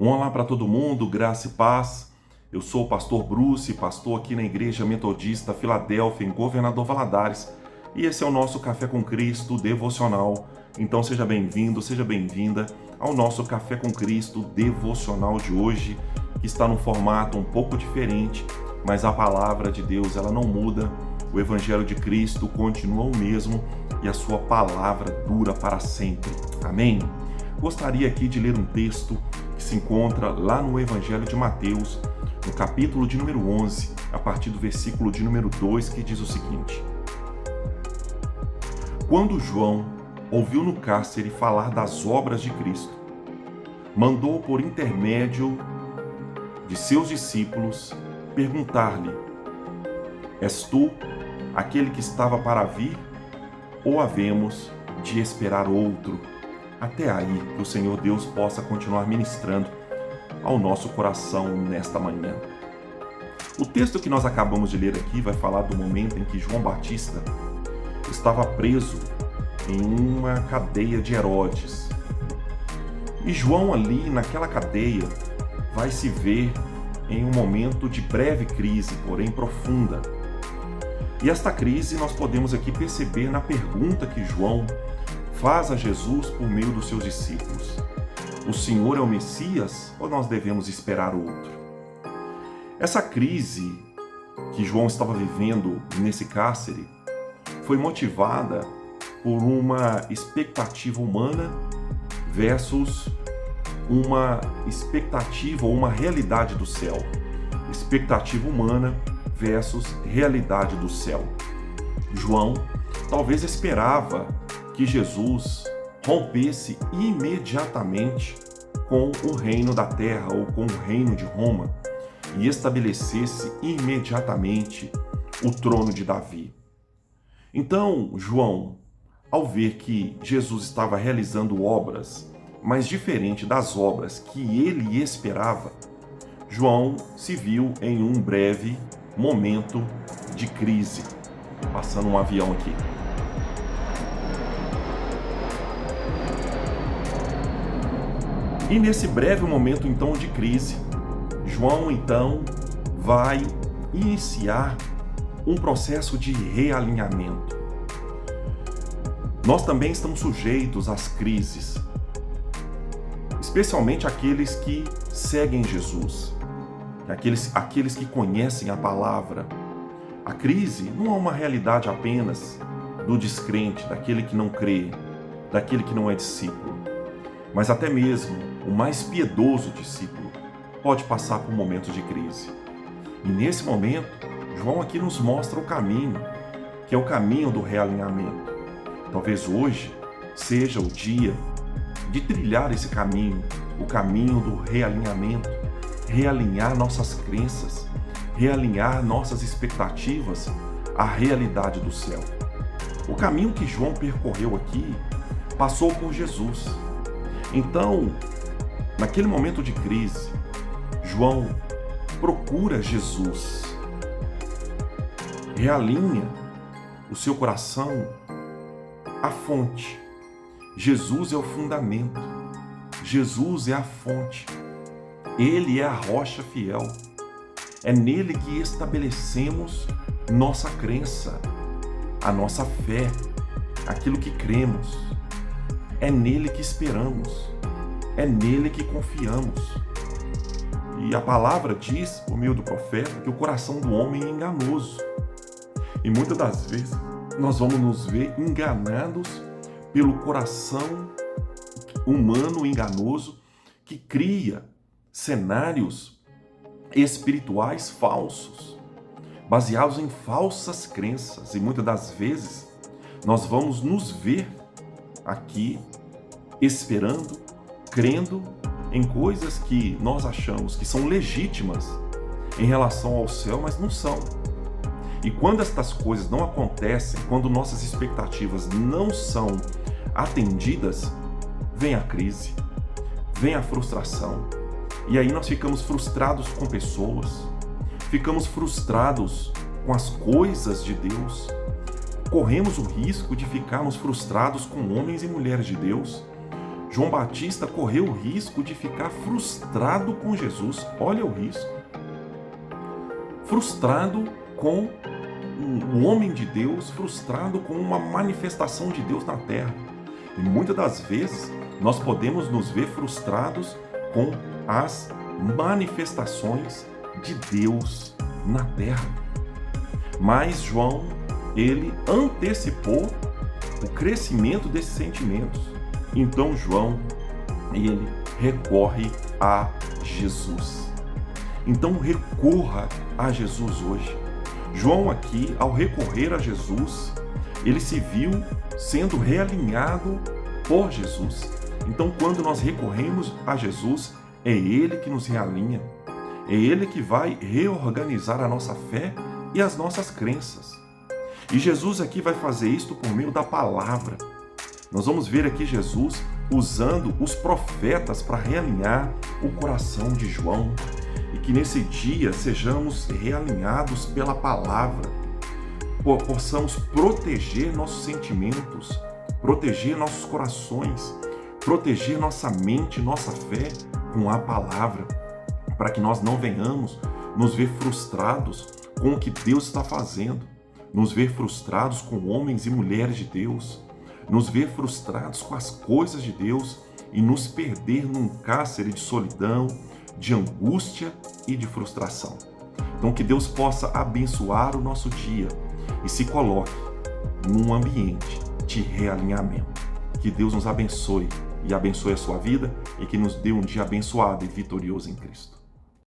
Um olá para todo mundo, graça e paz. Eu sou o pastor Bruce, pastor aqui na Igreja Metodista Filadélfia, em Governador Valadares, e esse é o nosso Café com Cristo devocional. Então seja bem-vindo, seja bem-vinda ao nosso Café com Cristo devocional de hoje, que está num formato um pouco diferente, mas a palavra de Deus ela não muda, o Evangelho de Cristo continua o mesmo e a sua palavra dura para sempre. Amém? Gostaria aqui de ler um texto que se encontra lá no Evangelho de Mateus, no capítulo de número 11, a partir do versículo de número 2, que diz o seguinte: Quando João ouviu no cárcere falar das obras de Cristo, mandou por intermédio de seus discípulos perguntar-lhe: És tu aquele que estava para vir, ou havemos de esperar outro? Até aí, que o Senhor Deus possa continuar ministrando ao nosso coração nesta manhã. O texto que nós acabamos de ler aqui vai falar do momento em que João Batista estava preso em uma cadeia de Herodes. E João ali naquela cadeia vai se ver em um momento de breve crise, porém profunda. E esta crise nós podemos aqui perceber na pergunta que João faz a Jesus por meio dos seus discípulos: O Senhor é o Messias ou nós devemos esperar outro? Essa crise que João estava vivendo nesse cárcere foi motivada por uma expectativa humana versus uma expectativa ou uma realidade do céu. Expectativa humana versus realidade do céu. João talvez esperava que Jesus rompesse imediatamente com o reino da terra ou com o reino de Roma e estabelecesse imediatamente o trono de Davi. Então, João, ao ver que Jesus estava realizando obras, mas diferente das obras que ele esperava, João se viu em um breve momento de crise. Passando um avião aqui. E nesse breve momento então de crise, João então vai iniciar um processo de realinhamento. Nós também estamos sujeitos às crises, especialmente aqueles que seguem Jesus, aqueles que conhecem a palavra. A crise não é uma realidade apenas do descrente, daquele que não crê, daquele que não é discípulo, mas até mesmo o mais piedoso discípulo pode passar por momentos de crise. E nesse momento, João aqui nos mostra o caminho, que é o caminho do realinhamento. Talvez hoje seja o dia de trilhar esse caminho, o caminho do realinhamento, realinhar nossas crenças, realinhar nossas expectativas à realidade do céu. O caminho que João percorreu aqui passou por Jesus. Então, naquele momento de crise, João procura Jesus, realinha o seu coração à fonte. Jesus é o fundamento, Jesus é a fonte, Ele é a rocha fiel, é nele que estabelecemos nossa crença, a nossa fé, aquilo que cremos, é nele que esperamos, é nele que confiamos. E a palavra diz, por meio do profeta, que o coração do homem é enganoso. E muitas das vezes nós vamos nos ver enganados pelo coração humano enganoso que cria cenários espirituais falsos, baseados em falsas crenças. E muitas das vezes nós vamos nos ver aqui esperando, crendo em coisas que nós achamos que são legítimas em relação ao céu, mas não são. E quando estas coisas não acontecem, quando nossas expectativas não são atendidas, vem a crise, vem a frustração. E aí nós ficamos frustrados com pessoas, ficamos frustrados com as coisas de Deus, corremos o risco de ficarmos frustrados com homens e mulheres de Deus, João Batista correu o risco de ficar frustrado com Jesus. Olha o risco. Frustrado com o homem de Deus, frustrado com uma manifestação de Deus na terra. E muitas das vezes nós podemos nos ver frustrados com as manifestações de Deus na terra. Mas João, ele antecipou o crescimento desses sentimentos. Então João, ele recorre a Jesus. Então recorra a Jesus hoje. João aqui, ao recorrer a Jesus, ele se viu sendo realinhado por Jesus. Então quando nós recorremos a Jesus, é Ele que nos realinha. É Ele que vai reorganizar a nossa fé e as nossas crenças. E Jesus aqui vai fazer isto por meio da palavra. Nós vamos ver aqui Jesus usando os profetas para realinhar o coração de João. E que nesse dia sejamos realinhados pela palavra. Possamos proteger nossos sentimentos, proteger nossos corações, proteger nossa mente, nossa fé com a palavra, para que nós não venhamos nos ver frustrados com o que Deus está fazendo, nos ver frustrados com homens e mulheres de Deus, nos ver frustrados com as coisas de Deus e nos perder num cárcere de solidão, de angústia e de frustração. Então que Deus possa abençoar o nosso dia e se coloque num ambiente de realinhamento. Que Deus nos abençoe e abençoe a sua vida e que nos dê um dia abençoado e vitorioso em Cristo.